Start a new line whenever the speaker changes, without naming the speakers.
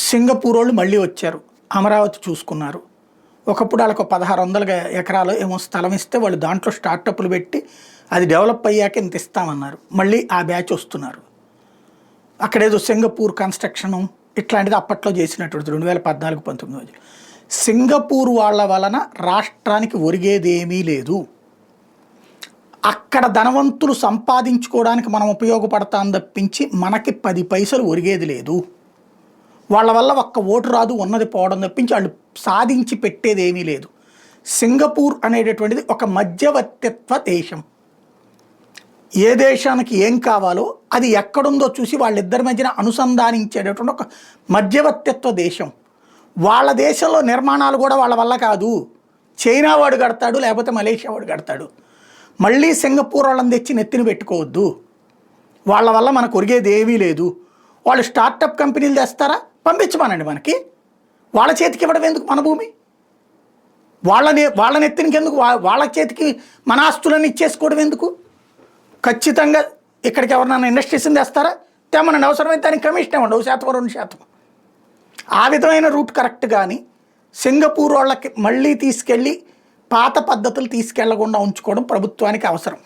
Singapore వాళ్ళు మళ్ళీ వచ్చారు, అమరావతి చూసుకున్నారు. ఒకప్పుడు వాళ్ళకు 1600 ఎకరాలు ఏమో స్థలం ఇస్తే వాళ్ళు దాంట్లో స్టార్టప్లు పెట్టి అది డెవలప్ అయ్యాక ఇంత ఇస్తామన్నారు. మళ్ళీ ఆ బ్యాచ్ వస్తున్నారు. అక్కడేదో సింగపూర్ కన్స్ట్రక్షను ఇట్లాంటిది అప్పట్లో చేసినటువంటి 2014-19 సింగపూర్ వాళ్ళ వలన రాష్ట్రానికి ఒరిగేదేమీ లేదు. అక్కడ ధనవంతులు సంపాదించుకోవడానికి మనం ఉపయోగపడతాం తప్పించి మనకి 10 పైసలు ఒరిగేది లేదు. వాళ్ళ వల్ల ఒక్క ఓటు రాదు, ఉన్నది పోవడం తప్పించి వాళ్ళు సాధించి పెట్టేది ఏమీ లేదు. సింగపూర్ అనేటటువంటిది ఒక మధ్యవర్తిత్వ దేశం. ఏ దేశానికి ఏం కావాలో అది ఎక్కడుందో చూసి వాళ్ళిద్దరి మధ్యన అనుసంధానించేటటువంటి ఒక మధ్యవర్తిత్వ దేశం. వాళ్ళ దేశంలో నిర్మాణాలు కూడా వాళ్ళ వల్ల కాదు. చైనా వాడు కడతాడు, లేకపోతే మలేషియా వాడు కడతాడు. మళ్ళీ సింగపూర్ వాళ్ళని తెచ్చి నెత్తిని పెట్టుకోవద్దు. వాళ్ళ వల్ల మనకు ఒరిగేది ఏమీ లేదు. వాళ్ళు స్టార్టప్ కంపెనీలు తెస్తారా, పంపించమనండి. మనకి వాళ్ళ చేతికి ఇవ్వడం ఎందుకు మన భూమి? వాళ్ళ నెత్తినికి ఎందుకు వాళ్ళ చేతికి మన ఆస్తులన్నీ ఇచ్చేసుకోవడం ఎందుకు? ఖచ్చితంగా ఇక్కడికి ఎవరినైనా ఇండస్ట్రీస్ని తెస్తారా, తెమ్మనండి. అవసరమైతే దానికి కమిషన్ ఇవ్వండి, 1% 2%. ఆ విధమైన రూట్ కరెక్ట్. కానీ సింగపూర్ వాళ్ళకి మళ్ళీ తీసుకెళ్ళి పాత పద్ధతులు తీసుకెళ్లకుండా ఉంచుకోవడం ప్రభుత్వానికి అవసరం.